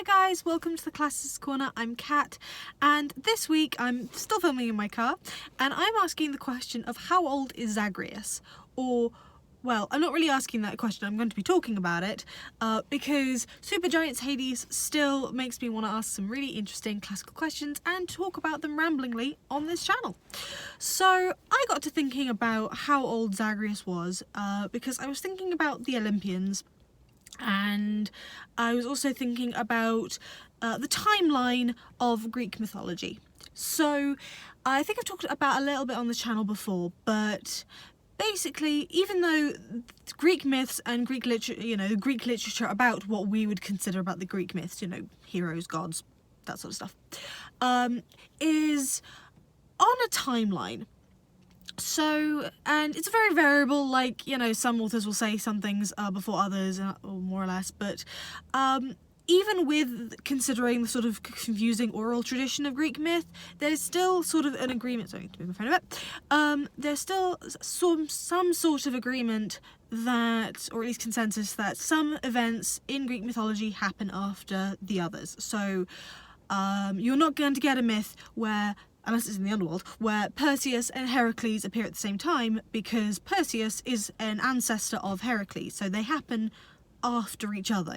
Hi guys, welcome to the Classicist Corner. I'm Kat, and this week I'm still filming in my car, and I'm asking the question of how old is Zagreus? Or, well, I'm not really asking that question, I'm going to be talking about it, because Supergiant's Hades still makes me want to ask some really interesting classical questions and talk about them ramblingly on this channel. So I got to thinking about how old Zagreus was, because I was thinking about the Olympians, and I was also thinking about the timeline of Greek mythology. So I think I've talked about a little bit on the channel before, but basically, even though Greek myths and Greek literature, Greek literature about what we would consider about the Greek myths, heroes, gods, that sort of stuff, is on a timeline. So, and it's very variable, like, some authors will say some things before others, or more or less, but even with considering the sort of confusing oral tradition of Greek myth, there's still sort of an agreement, sorry, to move my phone a bit, there's still some sort of agreement that, or at least consensus, that some events in Greek mythology happen after the others. So, you're not going to get a myth where, unless it's in the underworld, where Perseus and Heracles appear at the same time, because Perseus is an ancestor of Heracles, so they happen after each other.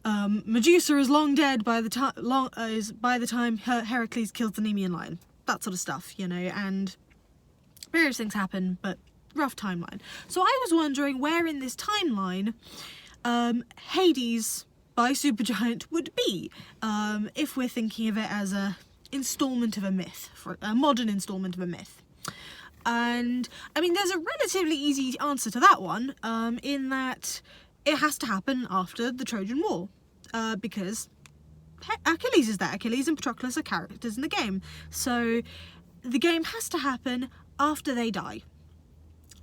Medusa is long dead by the time Heracles kills the Nemean lion. That sort of stuff, and various things happen, but rough timeline. So I was wondering where in this timeline Hades by Supergiant would be, if we're thinking of it as a installment of a myth, for a modern installment of a myth. And I mean, there's a relatively easy answer to that one, in that it has to happen after the Trojan War, because Achilles is there. Achilles and Patroclus are characters in the game, so the game has to happen after they die.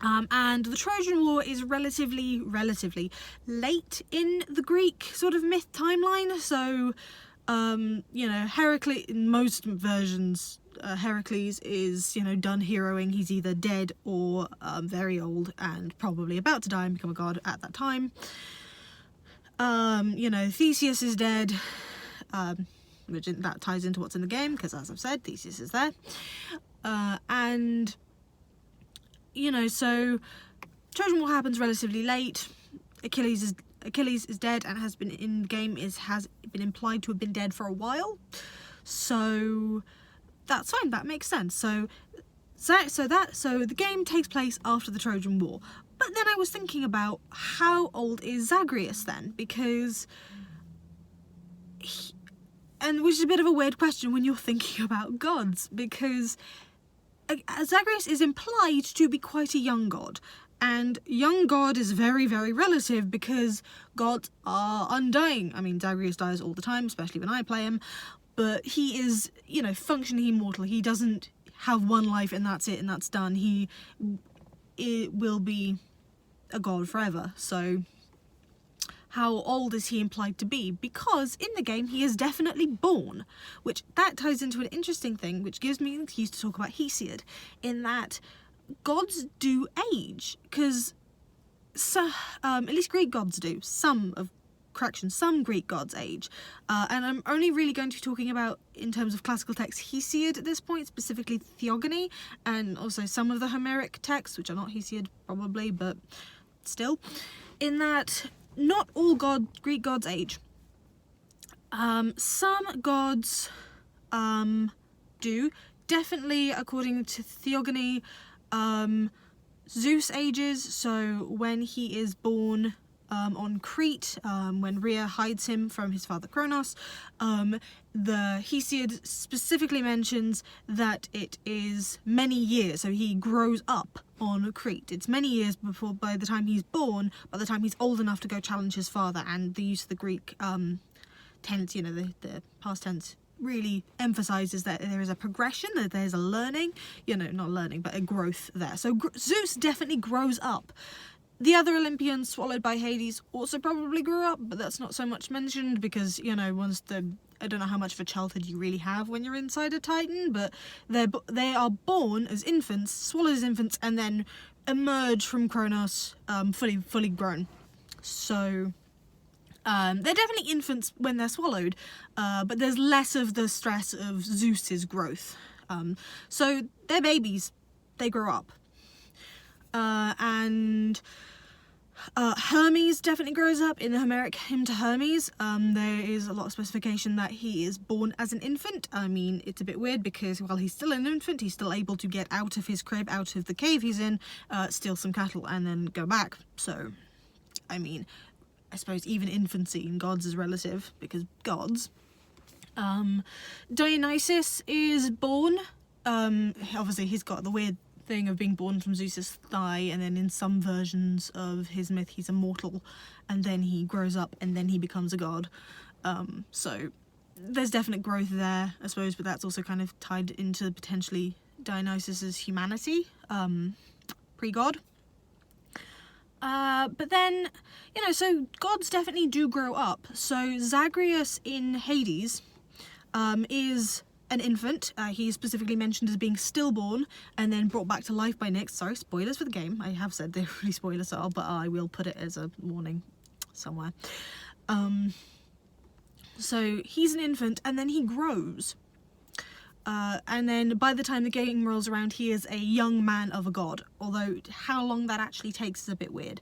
And the Trojan War is relatively late in the Greek sort of myth timeline, so Heracles, in most versions, Heracles is, done heroing. He's either dead or very old and probably about to die and become a god at that time. Theseus is dead, which that ties into what's in the game, because as I've said, Theseus is there. So Trojan War happens relatively late. Achilles is dead and has been in the game, has been implied to have been dead for a while, so that's fine, that makes sense. So the game takes place after the Trojan War. But then I was thinking about how old is Zagreus then, because which is a bit of a weird question when you're thinking about gods, because Zagreus is implied to be quite a young god. And young god is very, very relative, because gods are undying. I mean, Zagreus dies all the time, especially when I play him, but he is, functionally immortal. He doesn't have one life and that's it and that's done. It will be a god forever. So how old is he implied to be? Because in the game he is definitely born, which that ties into an interesting thing, which gives me an excuse to talk about Hesiod, in that gods do age, because at least Greek gods do. Some Greek gods age, and I'm only really going to be talking about, in terms of classical texts, Hesiod at this point, specifically Theogony, and also some of the Homeric texts, which are not Hesiod probably, but still, in that not all Greek gods age. Some gods do, definitely according to Theogony. Zeus Ages, so when he is born on Crete, when Rhea hides him from his father Kronos, the Hesiod specifically mentions that it is many years, so he grows up on Crete. It's many years by the time he's born, by the time he's old enough to go challenge his father, and the use of the Greek tense, the past tense, really emphasizes that there is a progression, that there's a learning, not learning, but a growth there. So Zeus definitely grows up. The other Olympians swallowed by Hades also probably grew up, but that's not so much mentioned because, I don't know how much of a childhood you really have when you're inside a Titan, but they are born as infants, swallowed as infants, and then emerge from Kronos fully grown. So They're definitely infants when they're swallowed, but there's less of the stress of Zeus's growth. So they're babies, they grow up. And Hermes definitely grows up. In the Homeric hymn to Hermes, there is a lot of specification that he is born as an infant. I mean, it's a bit weird because while he's still an infant, he's still able to get out of his crib, out of the cave he's in, steal some cattle and then go back. So, I mean, I suppose even infancy in gods is relative, because gods. Dionysus is born. Obviously he's got the weird thing of being born from Zeus's thigh, and then in some versions of his myth he's immortal, and then he grows up and then he becomes a god. So there's definite growth there, I suppose, but that's also kind of tied into potentially Dionysus's humanity, pre-god. But then, you know, so gods definitely do grow up. So Zagreus in Hades is an infant. He's specifically mentioned as being stillborn and then brought back to life by Nyx. Sorry, spoilers for the game. I have said they're really spoilers are, but I will put it as a warning somewhere. So he's an infant and then he grows. And then by the time the game rolls around, he is a young man of a god, although how long that actually takes is a bit weird.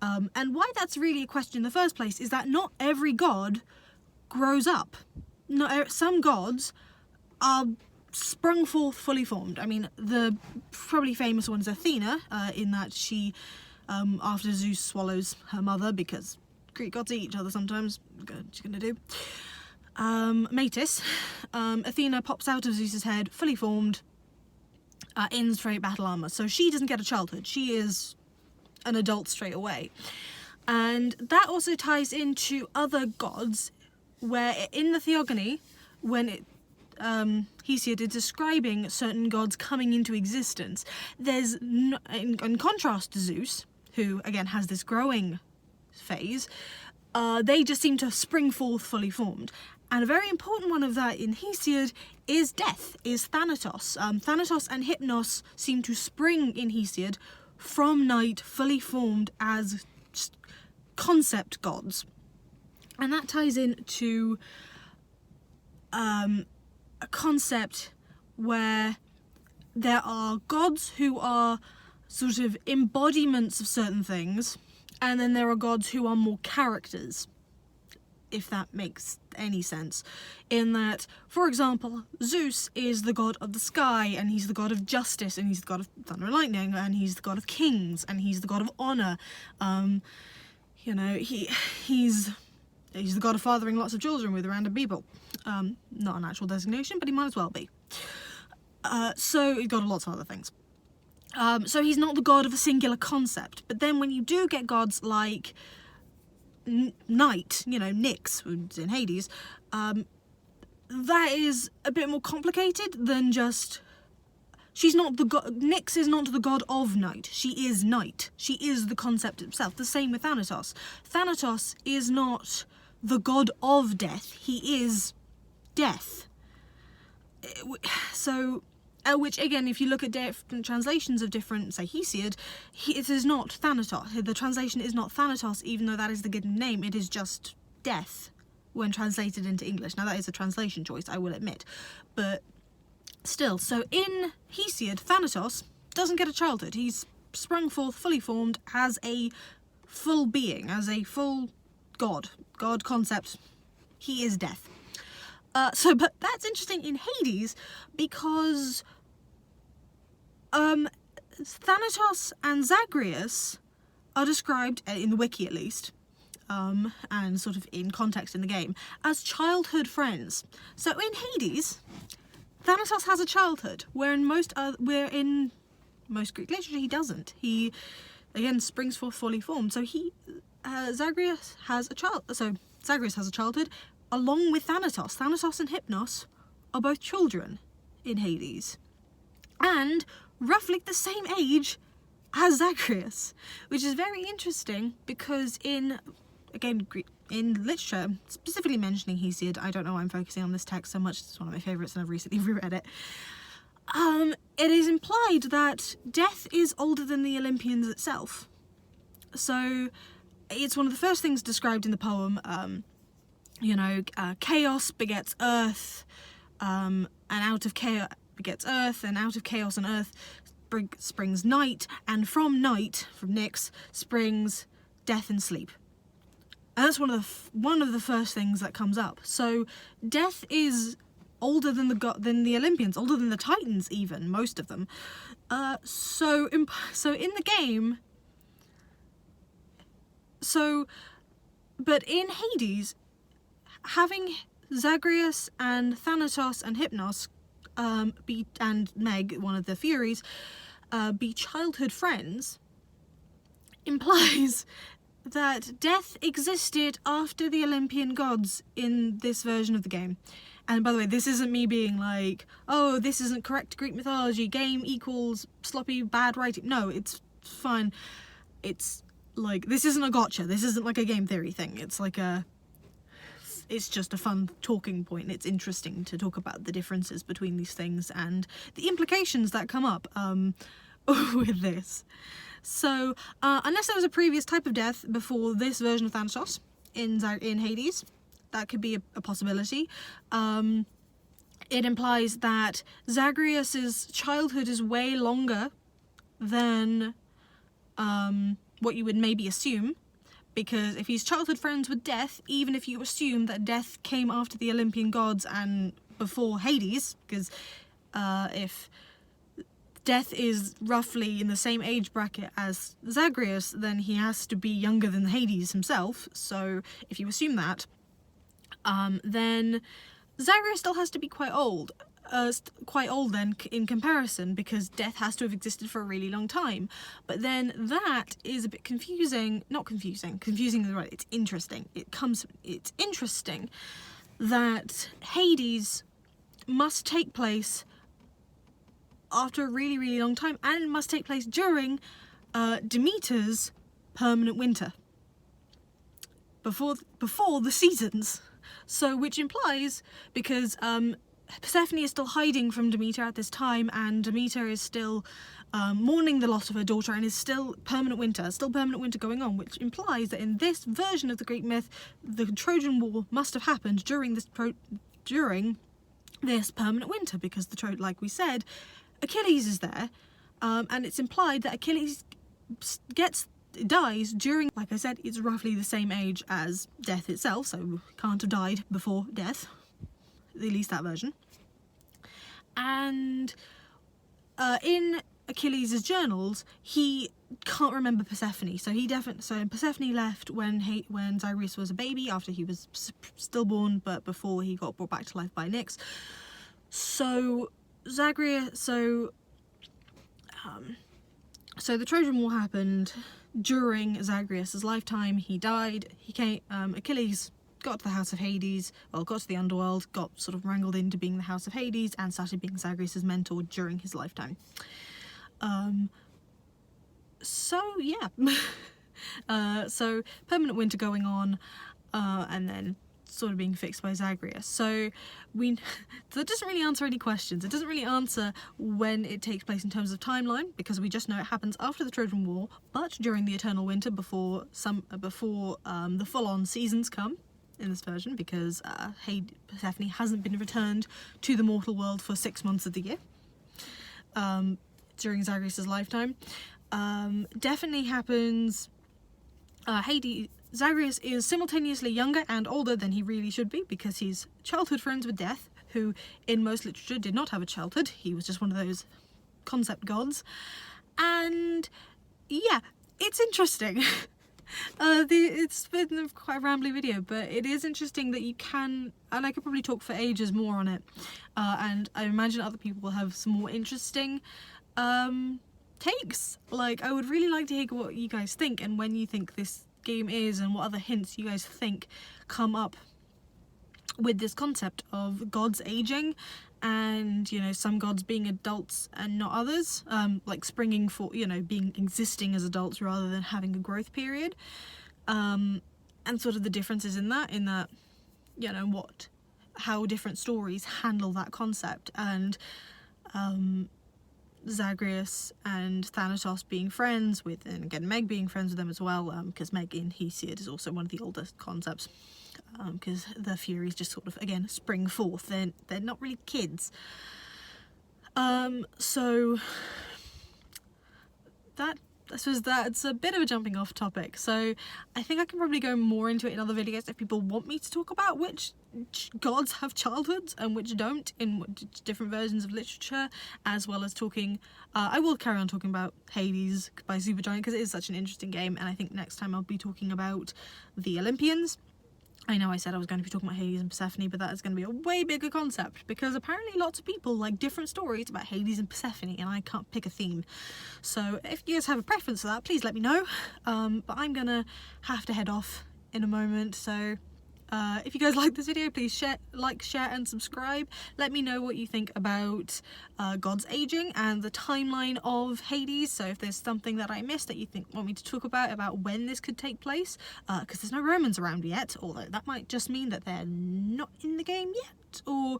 And why that's really a question in the first place is that not every god grows up. Some gods are sprung forth fully formed. I mean, the probably famous one is Athena, in that she, after Zeus swallows her mother, because Greek gods eat each other sometimes, what she's gonna do? Metis, Athena pops out of Zeus's head, fully formed, in straight battle armor. So she doesn't get a childhood. She is an adult straight away. And that also ties into other gods, where in the Theogony, when Hesiod is describing certain gods coming into existence, there's, in contrast to Zeus, who again has this growing phase, they just seem to spring forth fully formed. And a very important one of that in Hesiod is death, is Thanatos. Thanatos and Hypnos seem to spring in Hesiod from night, fully formed as concept gods. And that ties into a concept where there are gods who are sort of embodiments of certain things, and then there are gods who are more characters, if that makes any sense. In that, for example, Zeus is the god of the sky, and he's the god of justice, and he's the god of thunder and lightning, and he's the god of kings, and he's the god of honor. You know, he's the god of fathering lots of children with random people. Not an actual designation, but he might as well be. So he's got lots of other things. So he's not the god of a singular concept. But then when you do get gods like Night, you know, Nyx, who's in Hades, that is a bit more complicated than just... She's not the god... Nyx is not the god of night. She is night. She is the concept itself. The same with Thanatos. Thanatos is not the god of death. He is death. So... which, again, if you look at different translations of different, say, Hesiod, it is not Thanatos. The translation is not Thanatos, even though that is the given name. It is just death when translated into English. Now, that is a translation choice, I will admit. But still, so in Hesiod, Thanatos doesn't get a childhood. He's sprung forth, fully formed, as a full being, as a full god concept. He is death. But that's interesting in Hades because Thanatos and Zagreus are described, in the wiki at least, and sort of in context in the game, as childhood friends. So in Hades, Thanatos has a childhood, where in most Greek literature he doesn't. He, again, springs forth fully formed. So Zagreus has a child. So Zagreus has a childhood, along with Thanatos. Thanatos and Hypnos are both children in Hades. And roughly the same age as Zagreus, which is very interesting because in literature, specifically mentioning Hesiod, I don't know why I'm focusing on this text so much, it's one of my favourites and I've recently reread it. It is implied that death is older than the Olympians itself. So it's one of the first things described in the poem. Chaos begets earth, and out of chaos begets earth, and out of chaos and earth springs night, and from night, from Nyx, springs death and sleep. And that's one of the first things that comes up. So death is older than the Olympians, older than the Titans even, most of them. So in the game, but in Hades, having Zagreus and Thanatos and Hypnos and Meg, one of the Furies, be childhood friends, implies that death existed after the Olympian gods in this version of the game. And by the way, this isn't me being like, oh, this isn't correct Greek mythology, game equals sloppy bad writing. No, it's fine. It's like, this isn't a gotcha. This isn't like a game theory thing. It's just a fun talking point. It's interesting to talk about the differences between these things and the implications that come up with this. So, unless there was a previous type of death before this version of Thanatos in Hades, that could be a possibility. It implies that Zagreus's childhood is way longer than what you would maybe assume, because if he's childhood friends with death, even if you assume that death came after the Olympian gods and before Hades, because if death is roughly in the same age bracket as Zagreus, then he has to be younger than Hades himself. So if you assume that, then Zagreus still has to be quite old then in comparison, because death has to have existed for a really long time. But then that is a bit confusing. Not confusing. Confusing is right. It's interesting. It's interesting that Hades must take place after a really, really long time, and it must take place during Demeter's permanent winter, before the seasons. So, which implies, because Persephone is still hiding from Demeter at this time, and Demeter is still mourning the loss of her daughter, and is still permanent winter going on, which implies that in this version of the Greek myth, the Trojan War must have happened during this permanent winter, because like we said, Achilles is there, and it's implied that Achilles dies during, like I said, it's roughly the same age as death itself, so can't have died before death, at least that version. And in Achilles' journals, he can't remember Persephone, so Persephone left when Zagreus was a baby, after he was stillborn, but before he got brought back to life by Nyx. So the Trojan War happened during Zagreus' lifetime. He died. Achilles got to the House of Hades, got to the underworld, got sort of wrangled into being the House of Hades, and started being Zagreus' mentor during his lifetime. So permanent winter going on, and then sort of being fixed by Zagreus. So that doesn't really answer any questions. It doesn't really answer when it takes place in terms of timeline, because we just know it happens after the Trojan War, but during the Eternal Winter, before the full-on seasons come in this version, because Persephone hasn't been returned to the mortal world for 6 months of the year during Zagreus' lifetime. Definitely happens. Zagreus is simultaneously younger and older than he really should be, because he's childhood friends with Death, who in most literature did not have a childhood. He was just one of those concept gods. And it's interesting. It's been quite a rambly video, but it is interesting that you can, and I could probably talk for ages more on it, and I imagine other people will have some more interesting takes. Like, I would really like to hear what you guys think, and when you think this game is, and what other hints you guys think come up with this concept of gods aging, and some gods being adults and not others, like springing for existing as adults rather than having a growth period, and sort of the differences in that how different stories handle that concept, and Zagreus and Thanatos being friends with, and again Meg being friends with them as well, because Meg in Hesiod is also one of the oldest concepts, because the Furies just sort of, again, spring forth. They're not really kids. So that, I suppose that's a bit of a jumping off topic, so I think I can probably go more into it in other videos if people want me to talk about which gods have childhoods and which don't in different versions of literature, as well as talking, I will carry on talking about Hades by Supergiant because it is such an interesting game, and I think next time I'll be talking about the Olympians. I know I said I was going to be talking about Hades and Persephone, but that is going to be a way bigger concept, because apparently lots of people like different stories about Hades and Persephone, and I can't pick a theme. So if you guys have a preference for that, please let me know. But I'm going to have to head off in a moment, so if you guys like this video, please share, and subscribe. Let me know what you think about gods aging and the timeline of Hades. So if there's something that I missed that you want me to talk about when this could take place, because there's no Romans around yet, although that might just mean that they're not in the game yet, or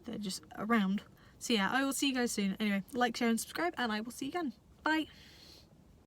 they're just around. So yeah, I will see you guys soon. Anyway, like, share and subscribe, and I will see you again. Bye!